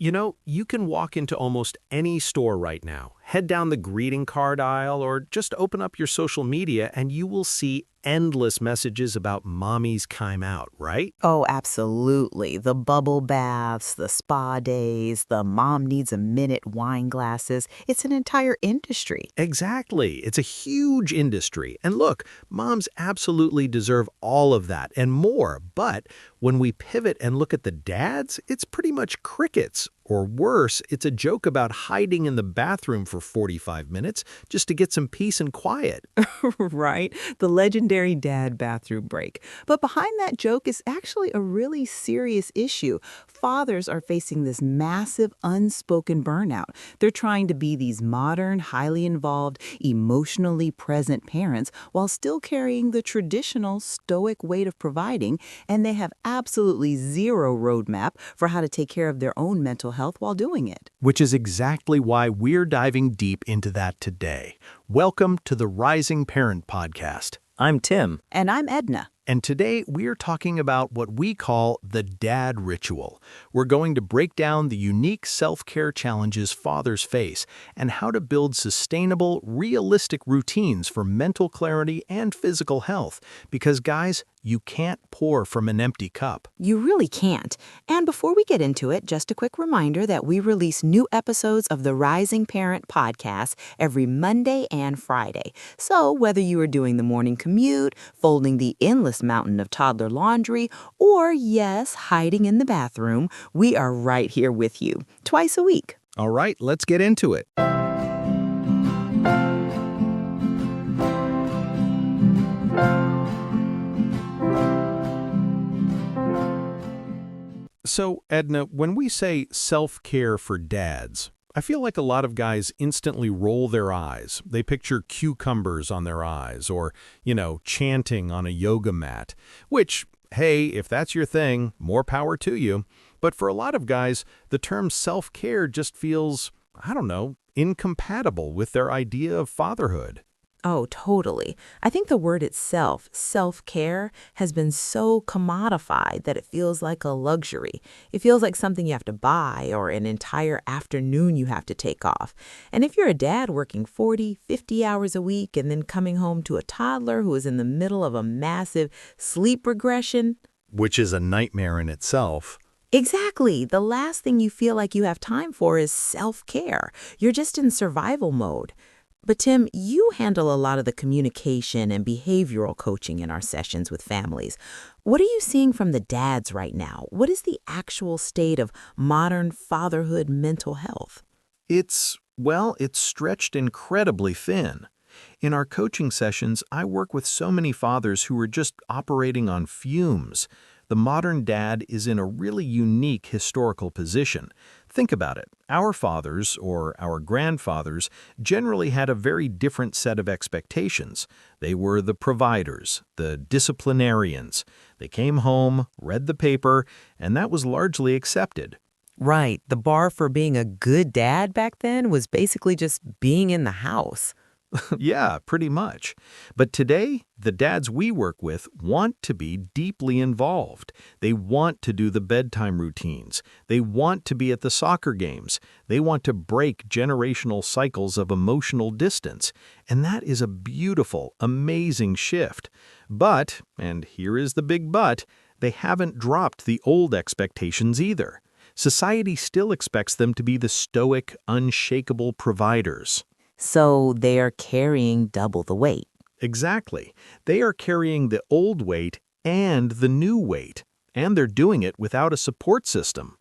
You can walk into almost any store right now, head down the greeting card aisle, or just open up your social media and you will see endless messages about mommy's time out, right? Oh, absolutely. The bubble baths, the spa days, the mom needs a minute wine glasses. It's an entire industry. Exactly. It's a huge industry. And look, moms absolutely deserve all of that and more. But when we pivot and look at the dads, it's pretty much crickets. Or worse, it's a joke about hiding in the bathroom for 45 minutes just to get some peace and quiet. Right? The legendary dad bathroom break. But behind that joke is actually a really serious issue. Fathers are facing this massive unspoken burnout. They're trying to be these modern, highly involved, emotionally present parents while still carrying the traditional stoic weight of providing, and they have absolutely zero roadmap for how to take care of their own mental health while doing it. Which is exactly why we're diving deep into that today. Welcome to the Rising Parent Podcast. I'm Tim. And I'm Edna. And today we're talking about what we call the dad ritual. We're going to break down the unique self-care challenges fathers face and how to build sustainable, realistic routines for mental clarity and physical health. Because guys, you can't pour from an empty cup. You really can't. And before we get into it, just a quick reminder that we release new episodes of the Rising Parent Podcast every Monday and Friday. So whether you are doing the morning commute, folding the endless mountain of toddler laundry, or yes, hiding in the bathroom, we are right here with you, twice a week. All right, let's get into it. So, Edna, when we say self-care for dads, I feel like a lot of guys instantly roll their eyes. They picture cucumbers on their eyes or, chanting on a yoga mat, which, hey, if that's your thing, more power to you. But for a lot of guys, the term self-care just feels, incompatible with their idea of fatherhood. Oh, totally. I think the word itself, self-care, has been so commodified that it feels like a luxury. It feels like something you have to buy or an entire afternoon you have to take off. And if you're a dad working 40, 50 hours a week and then coming home to a toddler who is in the middle of a massive sleep regression, Which is a nightmare in itself. exactly. The last thing you feel like you have time for is self-care. You're just in survival mode. But Tim, you handle a lot of the communication and behavioral coaching in our sessions with families. What are you seeing from the dads right now? What is the actual state of modern fatherhood mental health? It's stretched incredibly thin. In our coaching sessions, I work with so many fathers who are just operating on fumes. The modern dad is in a really unique historical position. Think about it. Our fathers, or our grandfathers, generally had a very different set of expectations. They were the providers, the disciplinarians. They came home, read the paper, and that was largely accepted. Right. The bar for being a good dad back then was basically just being in the house. Yeah, pretty much. But today, the dads we work with want to be deeply involved. They want to do the bedtime routines. They want to be at the soccer games. They want to break generational cycles of emotional distance. And that is a beautiful, amazing shift. But, and here is the big but, they haven't dropped the old expectations either. Society still expects them to be the stoic, unshakable providers. So they are carrying double the weight. Exactly. They are carrying the old weight and the new weight, and they're doing it without a support system.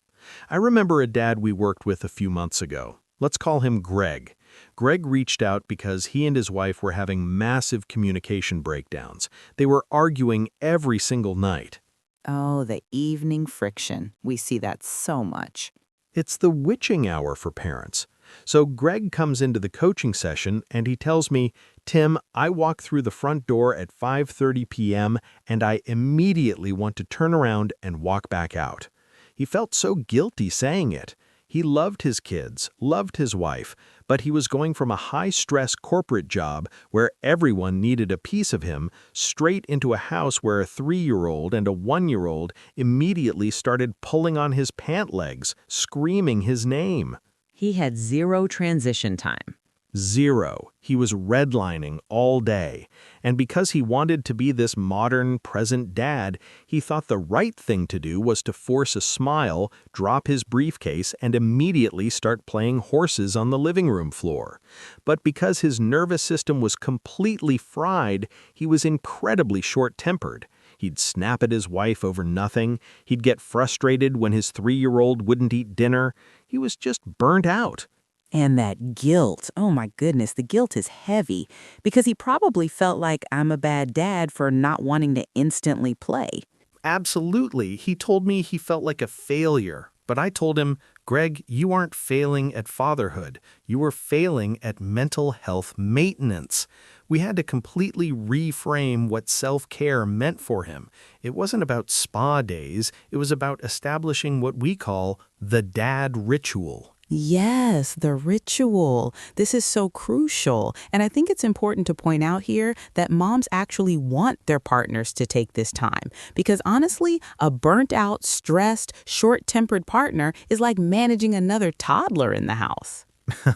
I remember a dad we worked with a few months ago. Let's call him Greg. Greg reached out because he and his wife were having massive communication breakdowns. They were arguing every single night. Oh, the evening friction. We see that so much. It's the witching hour for parents. So Greg comes into the coaching session and he tells me, Tim, I walk through the front door at 5:30 p.m. and I immediately want to turn around and walk back out. He felt so guilty saying it. He loved his kids, loved his wife, but he was going from a high-stress corporate job where everyone needed a piece of him straight into a house where a 3-year-old and a 1-year-old immediately started pulling on his pant legs, screaming his name. He had zero transition time. Zero. He was redlining all day. And because he wanted to be this modern, present dad, he thought the right thing to do was to force a smile, drop his briefcase, and immediately start playing horses on the living room floor. But because his nervous system was completely fried, he was incredibly short-tempered. He'd snap at his wife over nothing. He'd get frustrated when his 3-year-old wouldn't eat dinner. He was just burnt out. And that guilt, oh my goodness, the guilt is heavy because he probably felt like I'm a bad dad for not wanting to instantly play. Absolutely. He told me he felt like a failure. But I told him, Greg, you aren't failing at fatherhood. You were failing at mental health maintenance. We had to completely reframe what self-care meant for him. It wasn't about spa days. It was about establishing what we call the dad ritual. Yes, the ritual. This is so crucial. And I think it's important to point out here that moms actually want their partners to take this time. Because honestly, a burnt out, stressed, short-tempered partner is like managing another toddler in the house.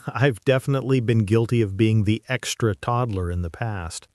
I've definitely been guilty of being the extra toddler in the past.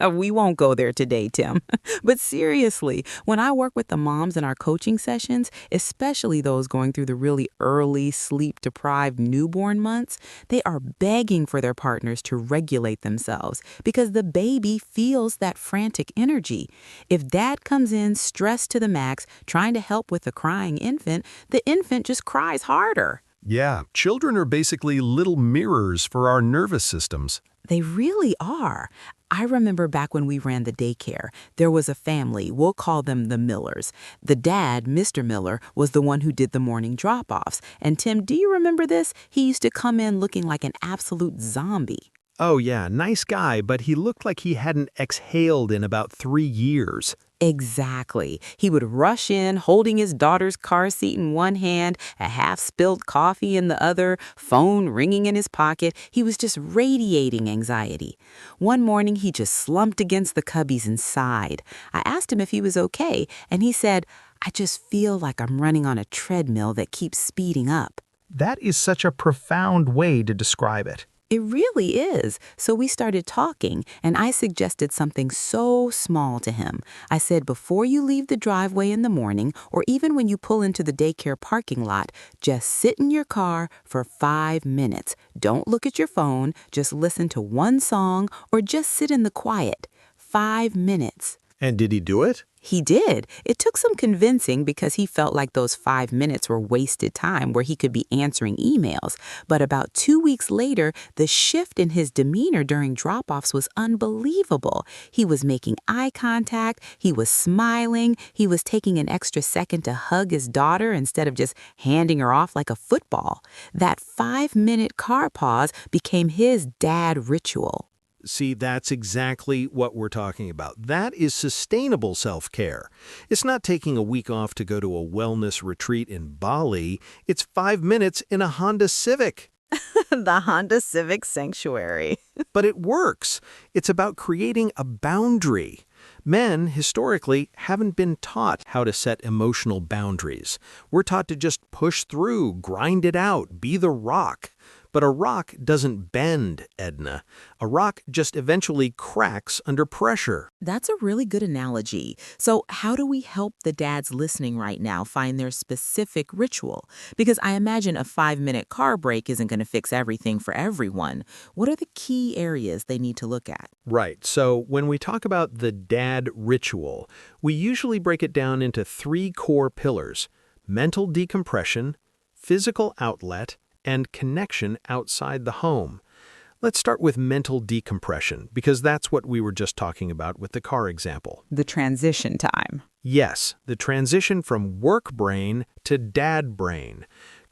We won't go there today, Tim. But seriously, when I work with the moms in our coaching sessions, especially those going through the really early, sleep-deprived newborn months, they are begging for their partners to regulate themselves because the baby feels that frantic energy. If dad comes in stressed to the max, trying to help with a crying infant, the infant just cries harder. Yeah, children are basically little mirrors for our nervous systems. They really are. I remember back when we ran the daycare, there was a family, we'll call them the Millers. The dad, Mr. Miller, was the one who did the morning drop-offs. And Tim, do you remember this? He used to come in looking like an absolute zombie. Oh yeah, nice guy, but he looked like he hadn't exhaled in about 3 years. Exactly. He would rush in, holding his daughter's car seat in one hand, a half-spilled coffee in the other, phone ringing in his pocket. He was just radiating anxiety. One morning, he just slumped against the cubbies and sighed. I asked him if he was okay, and he said, "I just feel like I'm running on a treadmill that keeps speeding up." That is such a profound way to describe it. It really is. So we started talking, and I suggested something so small to him. I said, before you leave the driveway in the morning, or even when you pull into the daycare parking lot, just sit in your car for 5 minutes. Don't look at your phone, just listen to one song, or just sit in the quiet. 5 minutes. And did he do it? He did. It took some convincing because he felt like those 5 minutes were wasted time where he could be answering emails. But about 2 weeks later, the shift in his demeanor during drop-offs was unbelievable. He was making eye contact, he was smiling, he was taking an extra second to hug his daughter instead of just handing her off like a football. That 5-minute car pause became his dad ritual. See, that's exactly what we're talking about. That is sustainable self-care. It's not taking a week off to go to a wellness retreat in Bali. It's 5 minutes in a Honda Civic. The Honda Civic Sanctuary. But it works. It's about creating a boundary. Men, historically, haven't been taught how to set emotional boundaries. We're taught to just push through, grind it out, be the rock. But a rock doesn't bend, Edna. A rock just eventually cracks under pressure. That's a really good analogy. So how do we help the dads listening right now find their specific ritual? Because I imagine a 5-minute car break isn't going to fix everything for everyone. What are the key areas they need to look at? Right. So when we talk about the dad ritual, we usually break it down into 3 core pillars: mental decompression, physical outlet, and connection outside the home. Let's start with mental decompression, because that's what we were just talking about with the car example. The transition time. Yes, the transition from work brain to dad brain.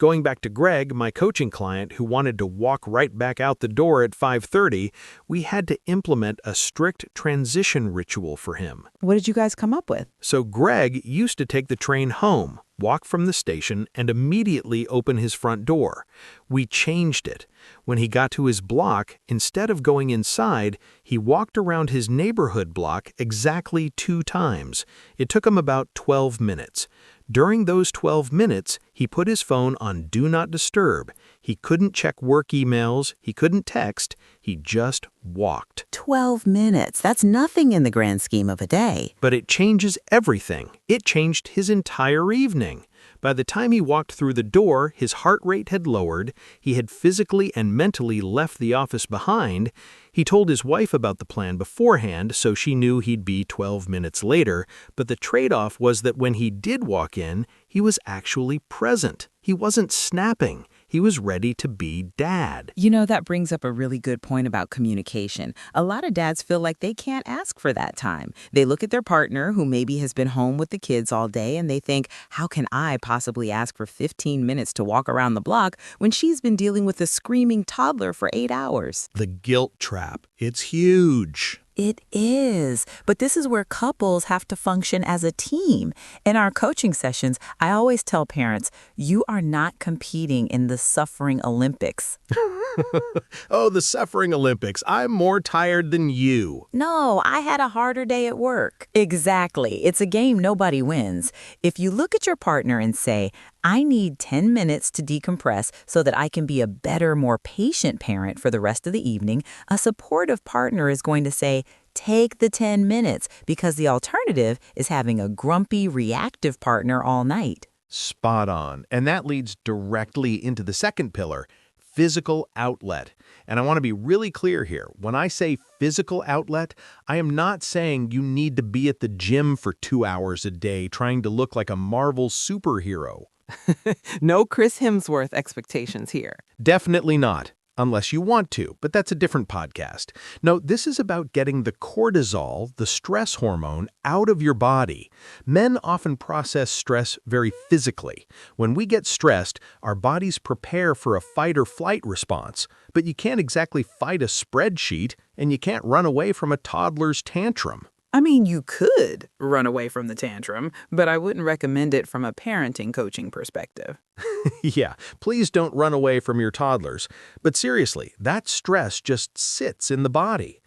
Going back to Greg, my coaching client who wanted to walk right back out the door at 5:30, we had to implement a strict transition ritual for him. What did you guys come up with? So Greg used to take the train home, walk from the station, and immediately open his front door. We changed it. When he got to his block, instead of going inside, he walked around his neighborhood block exactly 2 times. It took him about 12 minutes. During those 12 minutes, he put his phone on Do Not Disturb. He couldn't check work emails, he couldn't text, he just walked. 12 minutes. That's nothing in the grand scheme of a day. But it changes everything. It changed his entire evening. By the time he walked through the door, his heart rate had lowered, he had physically and mentally left the office behind. He told his wife about the plan beforehand, so she knew he'd be 12 minutes later, but the trade-off was that when he did walk in, he was actually present. He wasn't snapping. He was ready to be dad. You know, that brings up a really good point about communication. A lot of dads feel like they can't ask for that time. They look at their partner who maybe has been home with the kids all day and they think, how can I possibly ask for 15 minutes to walk around the block when she's been dealing with a screaming toddler for 8 hours? The guilt trap. It's huge. It is, but this is where couples have to function as a team. In our coaching sessions, I always tell parents, you are not competing in the suffering Olympics. Oh, the suffering Olympics. I'm more tired than you. No, I had a harder day at work. Exactly. It's a game nobody wins. If you look at your partner and say, I need 10 minutes to decompress so that I can be a better, more patient parent for the rest of the evening, a supportive partner is going to say, take the 10 minutes, because the alternative is having a grumpy, reactive partner all night. Spot on. And that leads directly into the second pillar, physical outlet. And I want to be really clear here. When I say physical outlet, I am not saying you need to be at the gym for 2 hours a day trying to look like a Marvel superhero. No Chris Hemsworth expectations here. Definitely not, unless you want to, but that's a different podcast. No, this is about getting the cortisol, the stress hormone, out of your body. Men often process stress very physically. When we get stressed, our bodies prepare for a fight or flight response, but you can't exactly fight a spreadsheet, and you can't run away from a toddler's tantrum. I mean, you could run away from the tantrum, but I wouldn't recommend it from a parenting coaching perspective. Yeah, please don't run away from your toddlers. But seriously, that stress just sits in the body.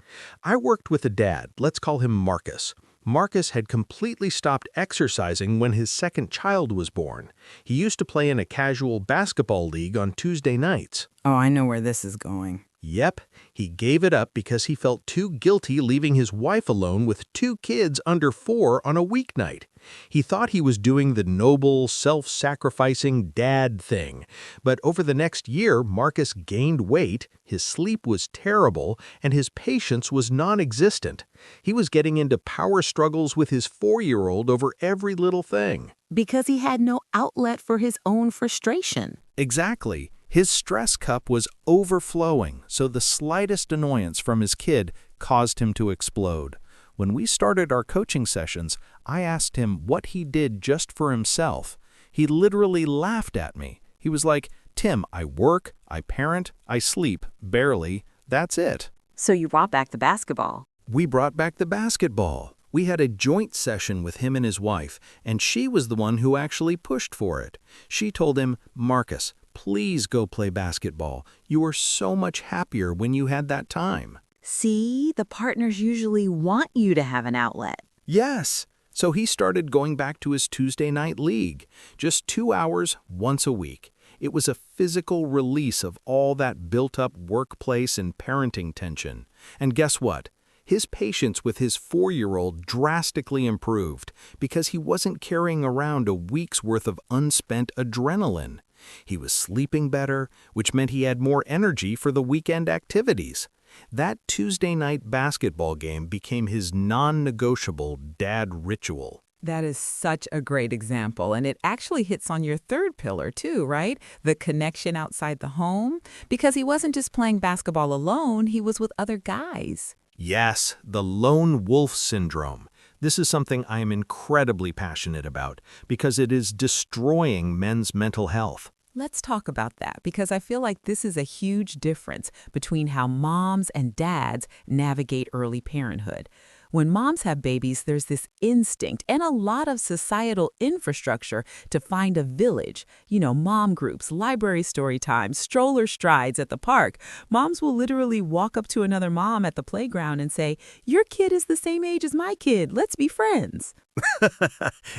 I worked with a dad, let's call him Marcus. Marcus had completely stopped exercising when his second child was born. He used to play in a casual basketball league on Tuesday nights. Oh, I know where this is going. Yep, he gave it up because he felt too guilty leaving his wife alone with 2 kids under 4 on a weeknight. He thought he was doing the noble, self-sacrificing dad thing. But over the next year, Marcus gained weight, his sleep was terrible, and his patience was non-existent. He was getting into power struggles with his 4-year-old over every little thing. Because he had no outlet for his own frustration. Exactly. His stress cup was overflowing, so the slightest annoyance from his kid caused him to explode. When we started our coaching sessions, I asked him what he did just for himself. He literally laughed at me. He was like, Tim, I work, I parent, I sleep, barely, that's it. So you brought back the basketball. We brought back the basketball. We had a joint session with him and his wife, and she was the one who actually pushed for it. She told him, Marcus, please go play basketball. You were so much happier when you had that time. See, the partners usually want you to have an outlet. Yes. So he started going back to his Tuesday night league, just 2 hours once a week. It was a physical release of all that built-up workplace and parenting tension. And guess what? His patience with his 4-year-old drastically improved because he wasn't carrying around a week's worth of unspent adrenaline. He was sleeping better, which meant he had more energy for the weekend activities. That Tuesday night basketball game became his non-negotiable dad ritual. That is such a great example, and it actually hits on your third pillar too, right? The connection outside the home, because he wasn't just playing basketball alone, he was with other guys. Yes, the lone wolf syndrome. This is something I am incredibly passionate about because it is destroying men's mental health. Let's talk about that because I feel like this is a huge difference between how moms and dads navigate early parenthood. When moms have babies, there's this instinct and a lot of societal infrastructure to find a village. Mom groups, library story times, stroller strides at the park. Moms will literally walk up to another mom at the playground and say, "Your kid is the same age as my kid. Let's be friends."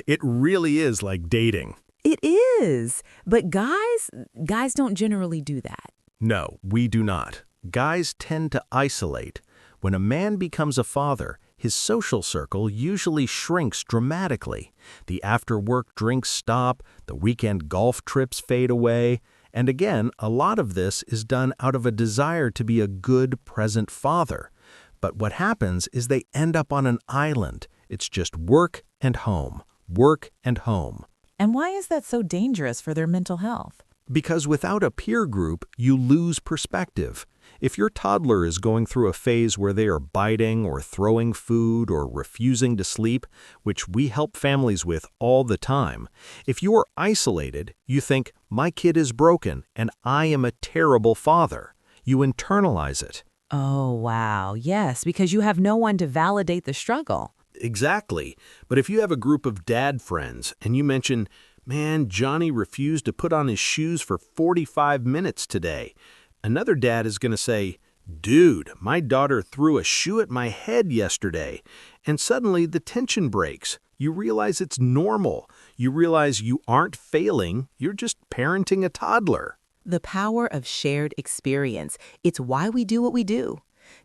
It really is like dating. It is. But guys don't generally do that. No, we do not. Guys tend to isolate. When a man becomes a father, his social circle usually shrinks dramatically. The after-work drinks stop, the weekend golf trips fade away, and again, a lot of this is done out of a desire to be a good, present father. But what happens is they end up on an island. It's just work and home, work and home. And why is that so dangerous for their mental health? Because without a peer group, you lose perspective. If your toddler is going through a phase where they are biting or throwing food or refusing to sleep, which we help families with all the time, if you are isolated, you think, "My kid is broken and I am a terrible father." You internalize it. Oh, wow. Yes, because you have no one to validate the struggle. Exactly. But if you have a group of dad friends and you mention, "Man, Johnny refused to put on his shoes for 45 minutes today," another dad is going to say, "Dude, my daughter threw a shoe at my head yesterday." And suddenly the tension breaks. You realize it's normal. You realize you aren't failing. You're just parenting a toddler. The power of shared experience. It's why we do what we do.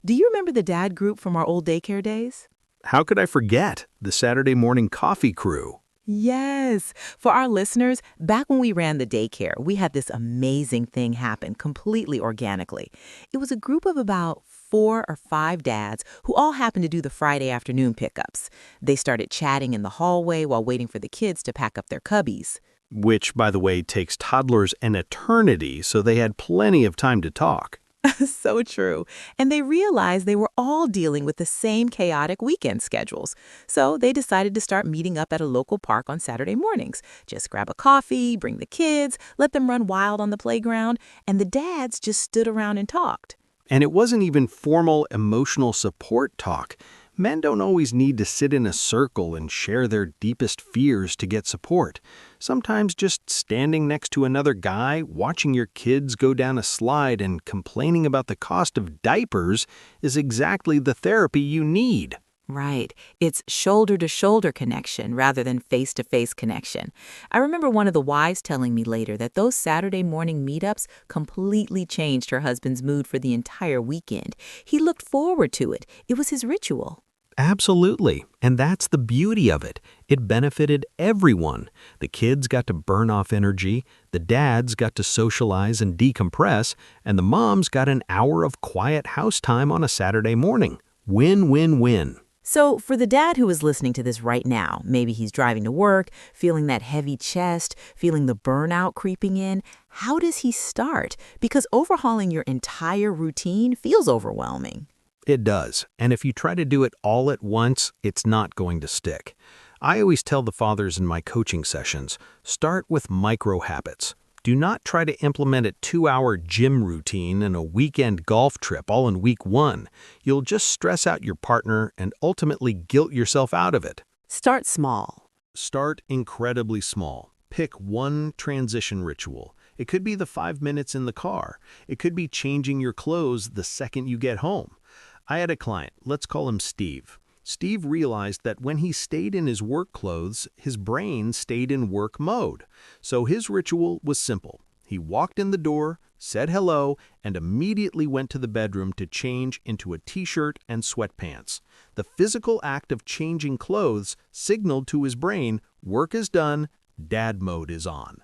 Do you remember the dad group from our old daycare days? How could I forget the Saturday morning coffee crew? Yes. For our listeners, back when we ran the daycare, we had this amazing thing happen completely organically. It was a group of about 4 or 5 dads who all happened to do the Friday afternoon pickups. They started chatting in the hallway while waiting for the kids to pack up their cubbies. Which, by the way, takes toddlers an eternity, so they had plenty of time to talk. So true. And they realized they were all dealing with the same chaotic weekend schedules. So they decided to start meeting up at a local park on Saturday mornings. Just grab a coffee, bring the kids, let them run wild on the playground, and the dads just stood around and talked. And it wasn't even formal emotional support talk. Men don't always need to sit in a circle and share their deepest fears to get support. Sometimes just standing next to another guy, watching your kids go down a slide and complaining about the cost of diapers is exactly the therapy you need. Right. It's shoulder-to-shoulder connection rather than face-to-face connection. I remember one of the wives telling me later that those Saturday morning meetups completely changed her husband's mood for the entire weekend. He looked forward to it. It was his ritual. Absolutely. And that's the beauty of it. It benefited everyone. The kids got to burn off energy, the dads got to socialize and decompress, and the moms got an hour of quiet house time on a Saturday morning. Win, win, win. So for the dad who is listening to this right now, maybe he's driving to work, feeling that heavy chest, feeling the burnout creeping in, how does he start? Because overhauling your entire routine feels overwhelming. It does. And if you try to do it all at once, it's not going to stick. I always tell the fathers in my coaching sessions, start with micro habits. Do not try to implement a 2-hour gym routine and a weekend golf trip all in week 1. You'll just stress out your partner and ultimately guilt yourself out of it. Start small. Start incredibly small. Pick one transition ritual. It could be the 5 minutes in the car. It could be changing your clothes the second you get home. I had a client, let's call him Steve. Steve realized that when he stayed in his work clothes, his brain stayed in work mode. So his ritual was simple. He walked in the door, said hello, and immediately went to the bedroom to change into a t-shirt and sweatpants. The physical act of changing clothes signaled to his brain, work is done, dad mode is on.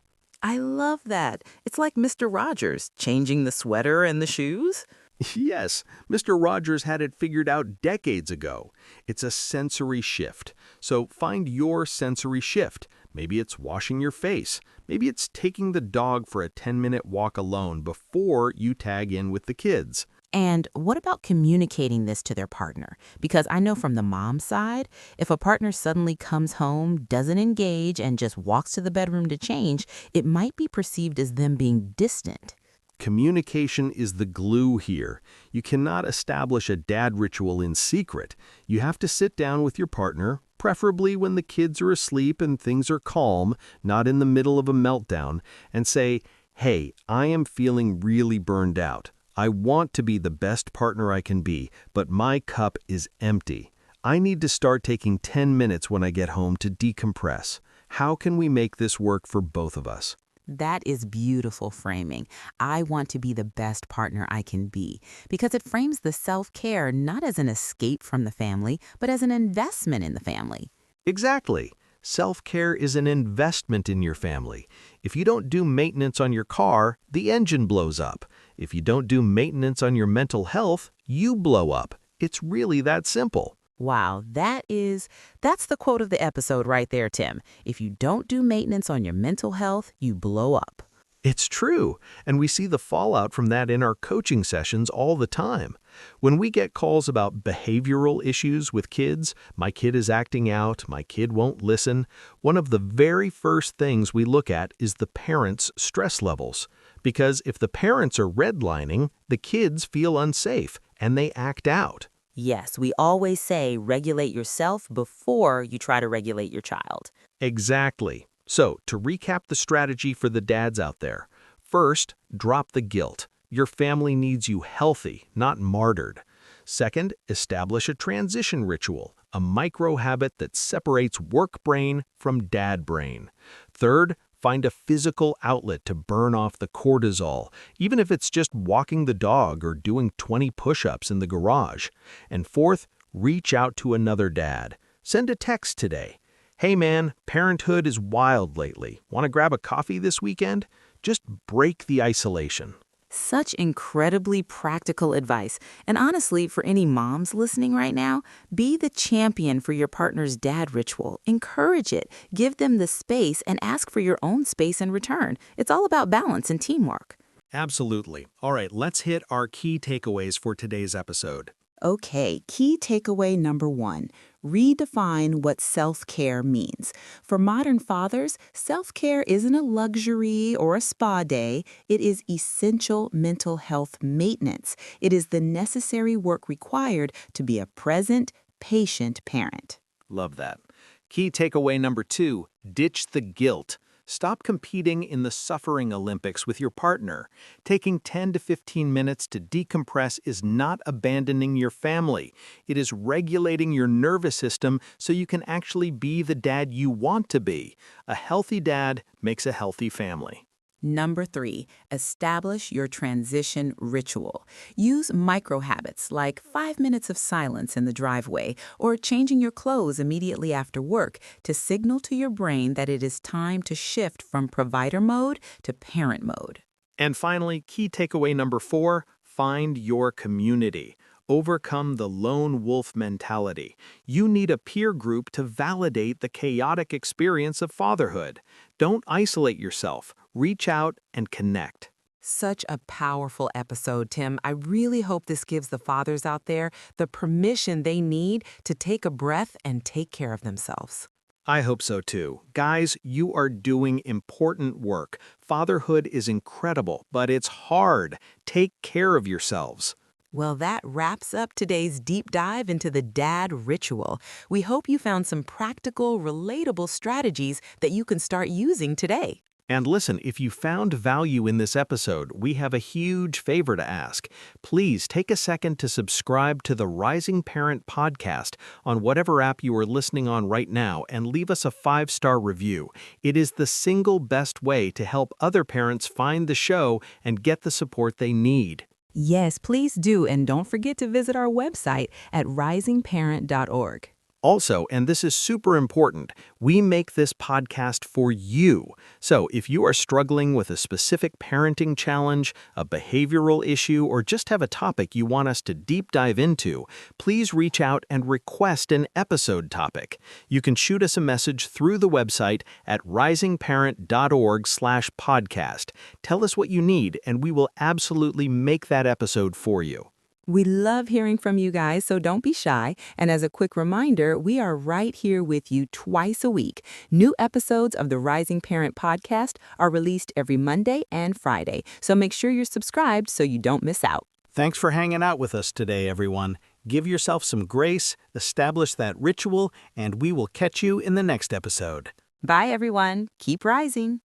I love that. It's like Mr. Rogers, changing the sweater and the shoes. Yes, Mr. Rogers had it figured out decades ago. It's a sensory shift. So find your sensory shift. Maybe it's washing your face. Maybe it's taking the dog for a 10-minute walk alone before you tag in with the kids. And what about communicating this to their partner? Because I know from the mom's side, if a partner suddenly comes home, doesn't engage, and just walks to the bedroom to change, it might be perceived as them being distant. Communication is the glue here. You cannot establish a dad ritual in secret. You have to sit down with your partner, preferably when the kids are asleep and things are calm, not in the middle of a meltdown, and say, "Hey, I am feeling really burned out. I want to be the best partner I can be, but my cup is empty. I need to start taking 10 minutes when I get home to decompress. How can we make this work for both of us?" That is beautiful framing. I want to be the best partner I can be because it frames the self-care not as an escape from the family, but as an investment in the family. Exactly. Self-care is an investment in your family. If you don't do maintenance on your car, the engine blows up. If you don't do maintenance on your mental health, you blow up. It's really that simple. Wow, that's the quote of the episode right there, Tim. If you don't do maintenance on your mental health, you blow up. It's true, and we see the fallout from that in our coaching sessions all the time. When we get calls about behavioral issues with kids, my kid is acting out, my kid won't listen, one of the very first things we look at is the parents' stress levels. Because if the parents are redlining, the kids feel unsafe, and they act out. Yes, we always say regulate yourself before you try to regulate your child. Exactly. So, to recap the strategy for the dads out there. First, drop the guilt. Your family needs you healthy, not martyred. Second, establish a transition ritual, a micro habit that separates work brain from dad brain. Third, find a physical outlet to burn off the cortisol, even if it's just walking the dog or doing 20 push-ups in the garage. And fourth, reach out to another dad. Send a text today. "Hey man, parenthood is wild lately. Want to grab a coffee this weekend?" Just break the isolation. Such incredibly practical advice. And honestly, for any moms listening right now, be the champion for your partner's dad ritual. Encourage it, give them the space, and ask for your own space in return. It's all about balance and teamwork. Absolutely. All right, let's hit our key takeaways for today's episode. Okay, key takeaway number 1. Redefine what self-care means. For modern fathers, self-care isn't a luxury or a spa day. It is essential mental health maintenance. It is the necessary work required to be a present, patient parent. Love that. Key takeaway number 2, ditch the guilt. Stop competing in the suffering Olympics with your partner. Taking 10 to 15 minutes to decompress is not abandoning your family. It is regulating your nervous system so you can actually be the dad you want to be. A healthy dad makes a healthy family. Number 3, establish your transition ritual. Use micro habits like 5 minutes of silence in the driveway or changing your clothes immediately after work to signal to your brain that it is time to shift from provider mode to parent mode. And finally, key takeaway number 4, find your community. Overcome the lone wolf mentality. You need a peer group to validate the chaotic experience of fatherhood. Don't isolate yourself. Reach out and connect. Such a powerful episode, Tim. I really hope this gives the fathers out there the permission they need to take a breath and take care of themselves. I hope so too. Guys, you are doing important work. Fatherhood is incredible, but it's hard. Take care of yourselves. Well, that wraps up today's deep dive into the dad ritual. We hope you found some practical, relatable strategies that you can start using today. And listen, if you found value in this episode, we have a huge favor to ask. Please take a second to subscribe to the Rising Parent podcast on whatever app you are listening on right now and leave us a 5-star review. It is the single best way to help other parents find the show and get the support they need. Yes, please do, and don't forget to visit our website at risingparent.org. Also, and this is super important, we make this podcast for you. So if you are struggling with a specific parenting challenge, a behavioral issue, or just have a topic you want us to deep dive into, please reach out and request an episode topic. You can shoot us a message through the website at risingparent.org/podcast. Tell us what you need, and we will absolutely make that episode for you. We love hearing from you guys, so don't be shy. And as a quick reminder, we are right here with you twice a week. New episodes of the Rising Parent podcast are released every Monday and Friday, so make sure you're subscribed so you don't miss out. Thanks for hanging out with us today, everyone. Give yourself some grace, establish that ritual, and we will catch you in the next episode. Bye, everyone. Keep rising.